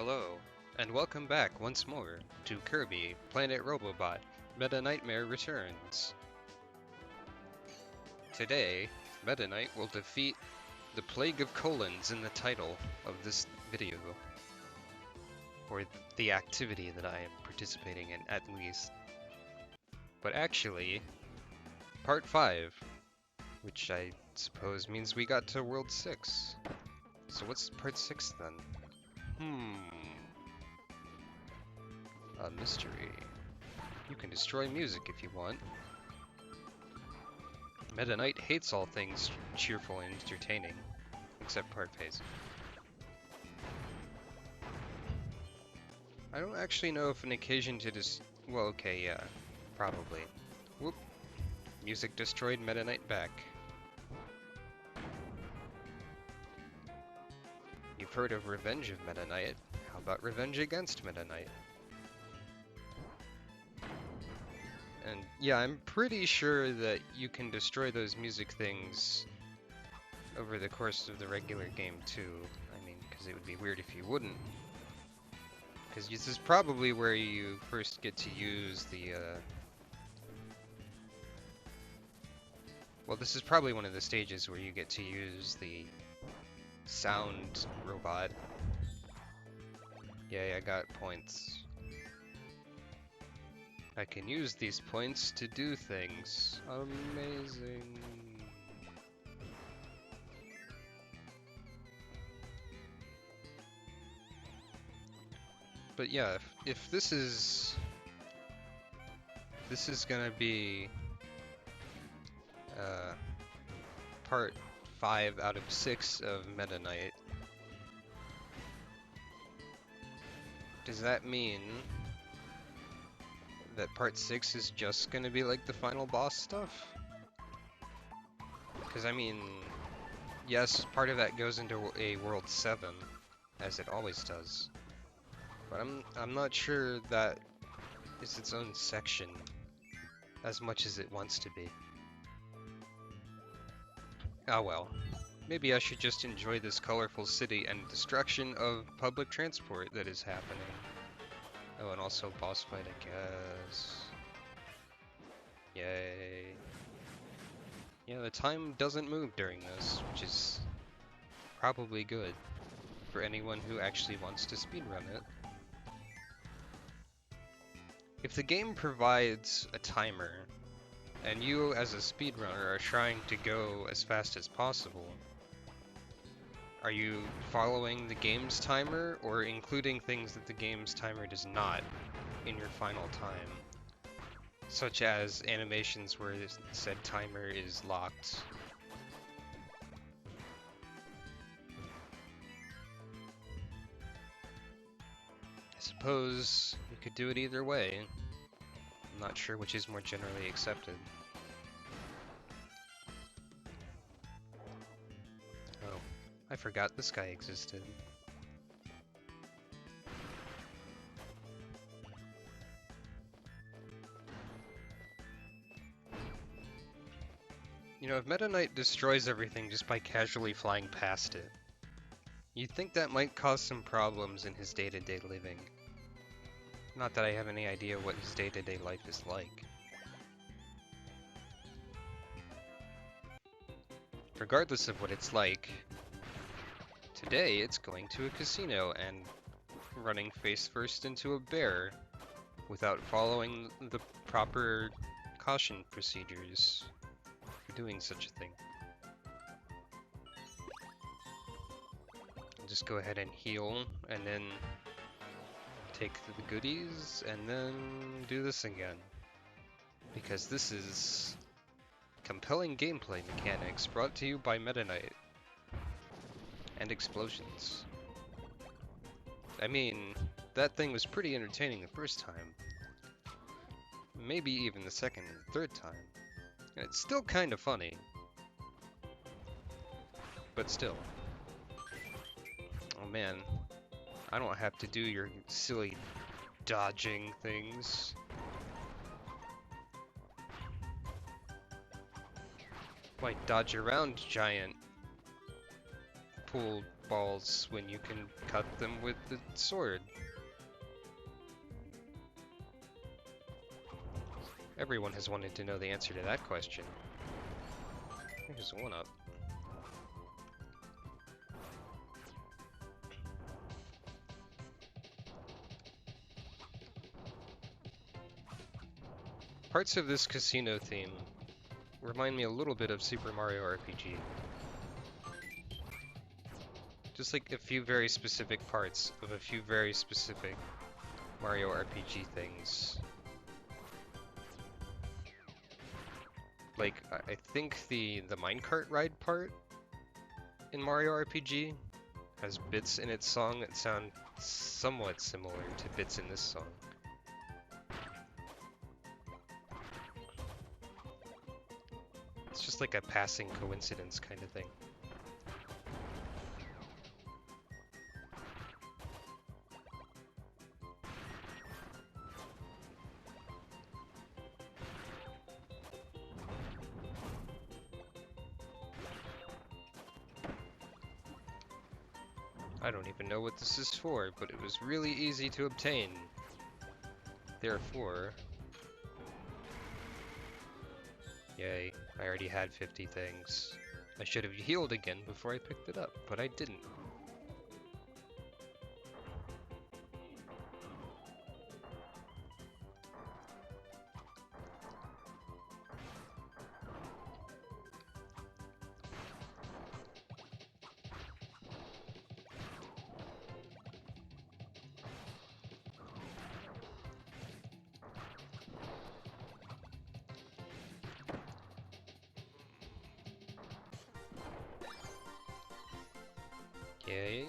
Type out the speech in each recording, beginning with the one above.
Hello, and welcome back once more to Kirby, Planet Robobot, Meta Nightmare returns. Today, Meta Knight will defeat the Plague of Colons in the title of this video, or the activity that I am participating in at least. But actually, Part 5, which I suppose means we got to World 6. So what's Part 6 then? A mystery. You can destroy music if you want. Meta Knight hates all things cheerful and entertaining, except part phase. I don't actually know if an occasion to well, okay, yeah, probably. Whoop. Music destroyed Meta Knight back. You've heard of Revenge of Meta Knight. How about Revenge against Meta Knight? And yeah, I'm pretty sure that you can destroy those music things over the course of the regular game too. I mean, because it would be weird if you wouldn't. Because this is probably where you first get to use the, well, this is probably one of the stages where you get to use the sound robot. Yay, I got points. I can use these points to do things. Amazing. But yeah, if this is gonna be part 5 out of 6 of Meta Knight, does that mean that part 6 is just gonna be like the final boss stuff? Because I mean, yes, part of that goes into a World 7, as it always does. But I'm not sure that it's its own section as much as it wants to be. Ah well. Maybe I should just enjoy this colorful city and destruction of public transport that is happening. Oh, and also boss fight, I guess. Yay. Yeah, the time doesn't move during this, which is probably good for anyone who actually wants to speedrun it. If the game provides a timer, and you as a speedrunner are trying to go as fast as possible, are you following the game's timer or including things that the game's timer does not in your final time? Such as animations where said timer is locked. I suppose you could do it either way. I'm not sure which is more generally accepted. Oh, I forgot this guy existed. You know, if Meta Knight destroys everything just by casually flying past it, you'd think that might cause some problems in his day-to-day living. Not that I have any idea what his day-to-day life is like. Regardless of what it's like, today it's going to a casino and running face first into a bear without following the proper caution procedures for doing such a thing. I'll just go ahead and heal and then take the goodies and then do this again. Because this is compelling gameplay mechanics brought to you by Meta Knight. And explosions. I mean, that thing was pretty entertaining the first time. Maybe even the second and third time. And it's still kind of funny. But still. Oh man. I don't have to do your silly dodging things. Why dodge around giant pool balls when you can cut them with the sword? Everyone has wanted to know the answer to that question. Here's one up. Parts of this casino theme remind me a little bit of Super Mario RPG. Just like a few very specific parts of a few very specific Mario RPG things. Like, I think the minecart ride part in Mario RPG has bits in its song that sound somewhat similar to bits in this song. It's just like a passing coincidence kind of thing. I don't even know what this is for, but it was really easy to obtain. Therefore... Yay, I already had 50 things. I should have healed again before I picked it up, but I didn't. Yay.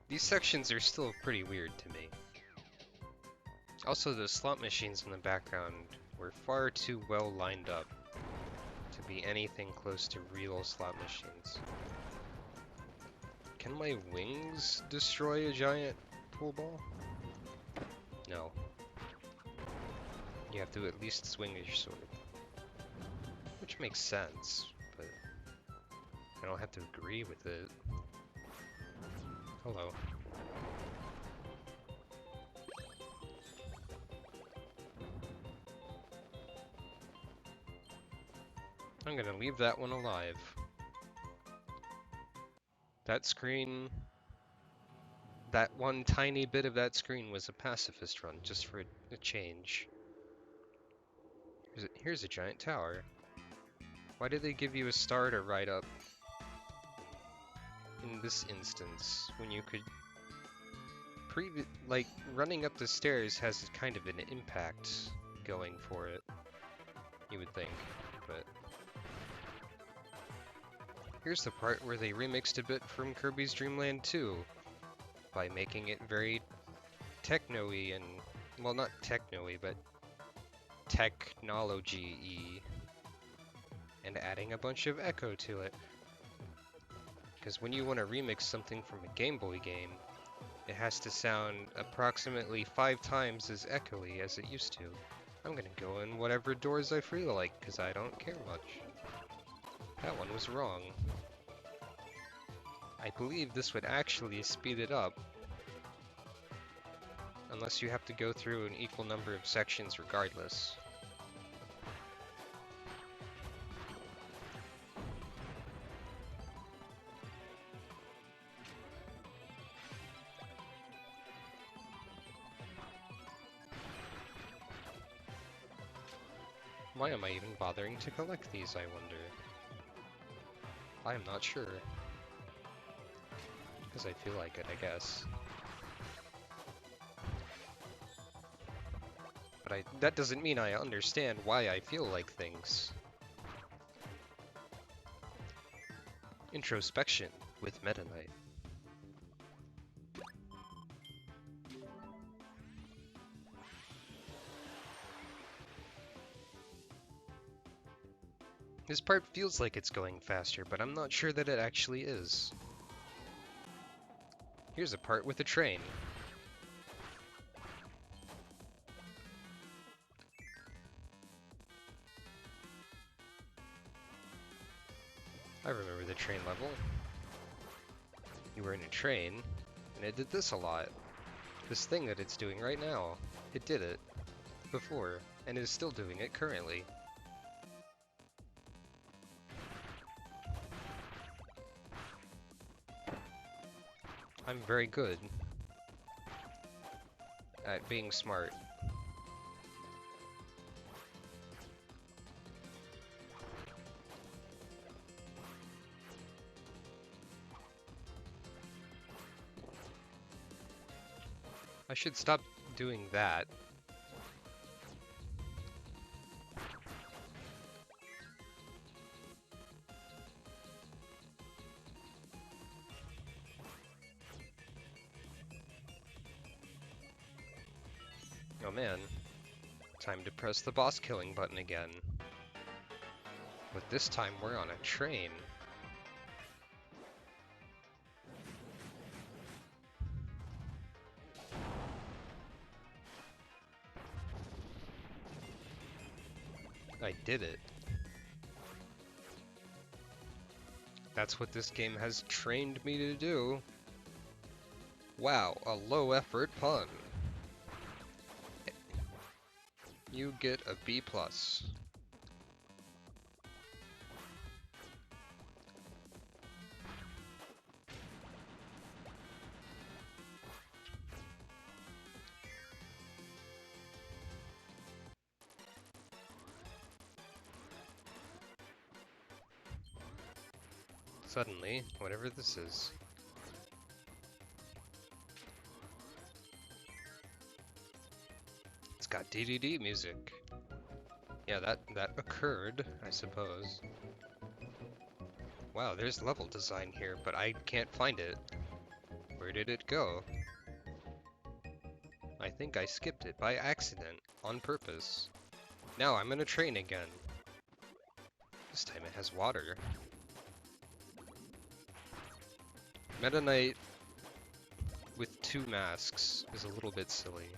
These sections are still pretty weird to me. Also, the slot machines in the background were far too well lined up to be anything close to real slot machines. Can my wings destroy a giant pool ball? No. You have to at least swing your sword. Which makes sense, but I don't have to agree with it. Hello. I'm gonna leave that one alive. That screen... That one tiny bit of that screen was a pacifist run, just for a change. Here's a giant tower. Why did they give you a star to ride up in this instance, when you could... like, running up the stairs has kind of an impact going for it, you would think, but... Here's the part where they remixed a bit from Kirby's Dream Land 2, by making it very techno-y and... well, not techno-y, but technology-y, and adding a bunch of echo to it. Because when you want to remix something from a Game Boy game, it has to sound approximately 5 times as echoey as it used to. I'm gonna go in whatever doors I feel like, because I don't care much. That one was wrong. I believe this would actually speed it up. Unless you have to go through an equal number of sections regardless. Why am I even bothering to collect these, I wonder? I am not sure. Because I feel like it, I guess. But that doesn't mean I understand why I feel like things. Introspection with Meta Knight. This part feels like it's going faster, but I'm not sure that it actually is. Here's a part with a train. I remember the train level. you were in a train, and it did this a lot. This thing that it's doing right now. It did it before, and is still doing it currently. I'm very good at being smart. I should stop doing that. Oh man, time to press the boss killing button again. But this time we're on a train. I did it. That's what this game has trained me to do. Wow, a low effort pun. You get a B+. Suddenly, whatever this is. It's got DDD music. Yeah, that occurred, I suppose. Wow, there's level design here, but I can't find it. Where did it go? I think I skipped it by accident, on purpose. Now I'm in a train again. This time it has water. Meta Knight with 2 masks is a little bit silly.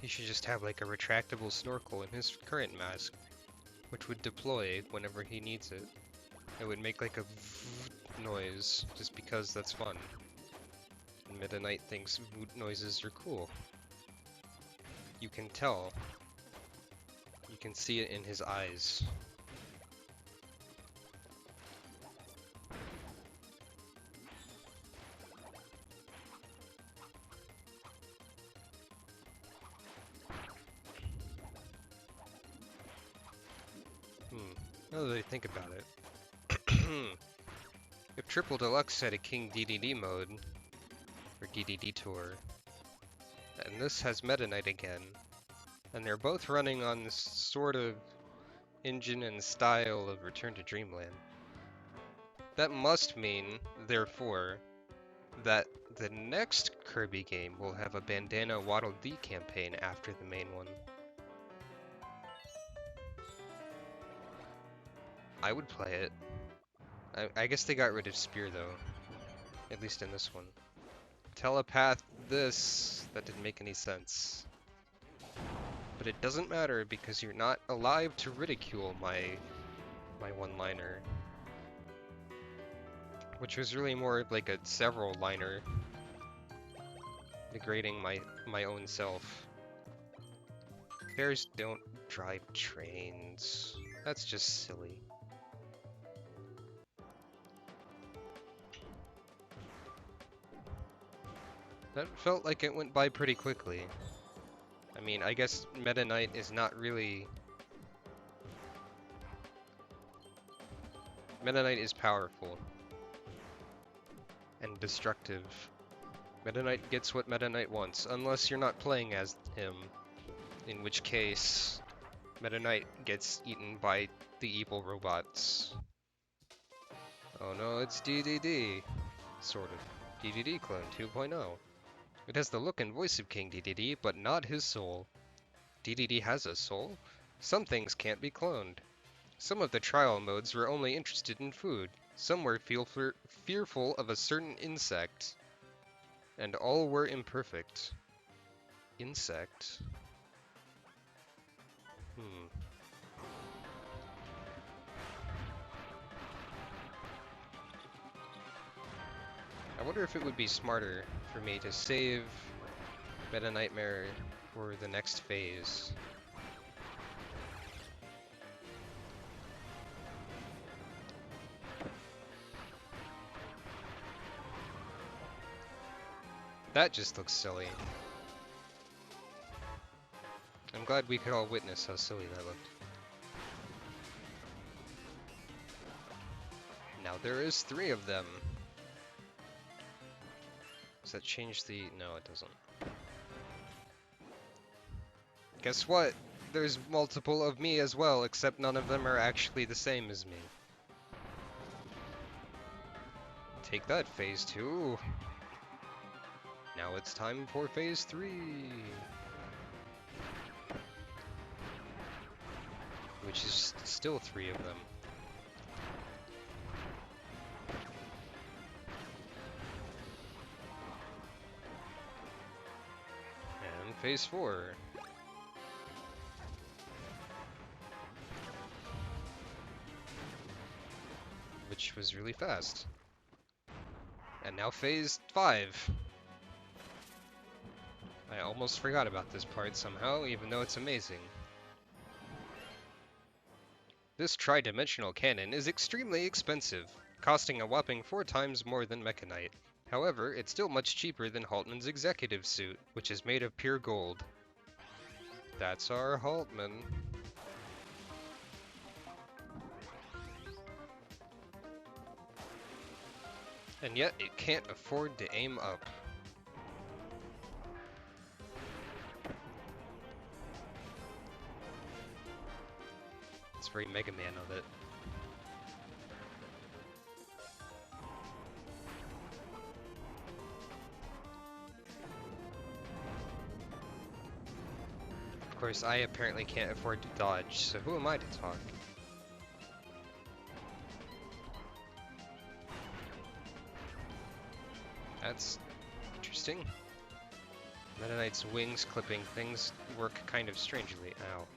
He should just have like a retractable snorkel in his current mask, which would deploy whenever he needs it. It would make like a noise, just because that's fun. And Meta Knight thinks noises are cool. You can tell. You can see it in his eyes. Now that I think about it. If Triple Deluxe had a King DDD mode, or DDD Tour, and this has Meta Knight again, and they're both running on this sort of engine and style of Return to Dreamland, that must mean, therefore, that the next Kirby game will have a Bandana Waddle Dee campaign after the main one. I would play it. I guess they got rid of Spear though, at least in this one. Telepath this, that didn't make any sense. But it doesn't matter because you're not alive to ridicule my one-liner. Which was really more like a several-liner, degrading my own self. Bears don't drive trains. That's just silly. That felt like it went by pretty quickly. I mean, I guess Meta Knight is not really... Meta Knight is powerful. And destructive. Meta Knight gets what Meta Knight wants, unless you're not playing as him. In which case, Meta Knight gets eaten by the evil robots. Oh no, it's DDD. Sort of. DDD Clone 2.0. It has the look and voice of King DDD, but not his soul. DDD has a soul? Some things can't be cloned. Some of the trial modes were only interested in food. Some were fearful of a certain insect. And all were imperfect. Insect? I wonder if it would be smarter for me to save Meta Nightmare for the next phase. That just looks silly. I'm glad we could all witness how silly that looked. Now there is 3 of them. Does that change the... No, it doesn't. Guess what? There's multiple of me as well, except none of them are actually the same as me. Take that, Phase 2. Now it's time for Phase 3. Which is still 3 of them. And Phase 4. Which was really fast. And now Phase 5. I almost forgot about this part somehow, even though it's amazing. This tri-dimensional cannon is extremely expensive, costing a whopping 4 times more than Mechanite. However, it's still much cheaper than Haltman's executive suit, which is made of pure gold. That's our Haltman. And yet, it can't afford to aim up. It's very Mega Man of it. Of course, I apparently can't afford to dodge, so who am I to talk? That's interesting. Meta Knight's wings clipping things work kind of strangely. Ow.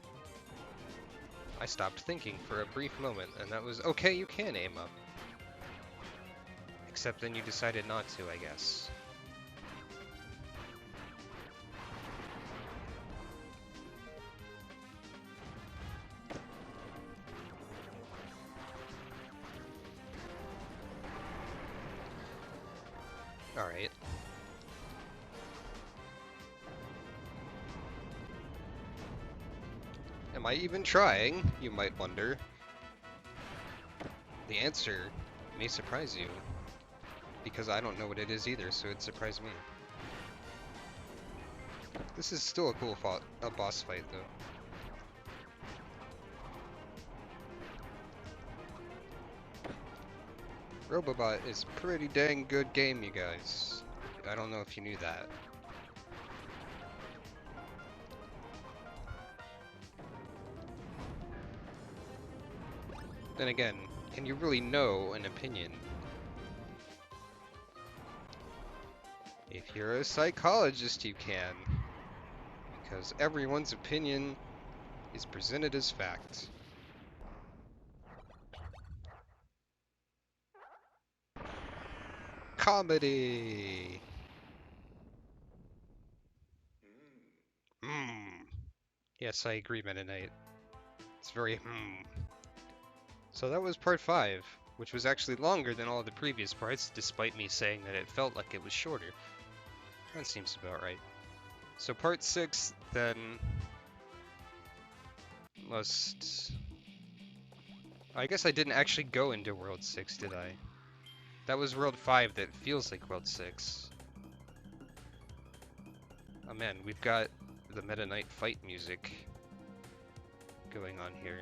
I stopped thinking for a brief moment, and that was, okay, you can aim up. Except then you decided not to, I guess. Alright. Am I even trying, you might wonder? The answer may surprise you, because I don't know what it is either, so it'd surprise me. This is still a cool boss fight, though. Robobot is a pretty dang good game, you guys. I don't know if you knew that. Then again, can you really know an opinion? If you're a psychologist, you can. Because everyone's opinion is presented as fact. Comedy! Yes, I agree, Meta Knight. It's very So that was part 5, which was actually longer than all the previous parts, despite me saying that it felt like it was shorter. That seems about right. So part 6, then, must... I guess I didn't actually go into World 6, did I? That was World 5 that feels like World 6. Oh man, we've got the Meta Knight fight music going on here.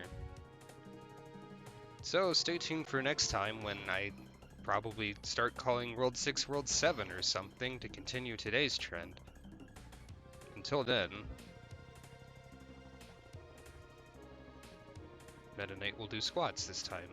So stay tuned for next time when I probably start calling World 6 World 7 or something to continue today's trend. Until then, Meta Knight will do squats this time.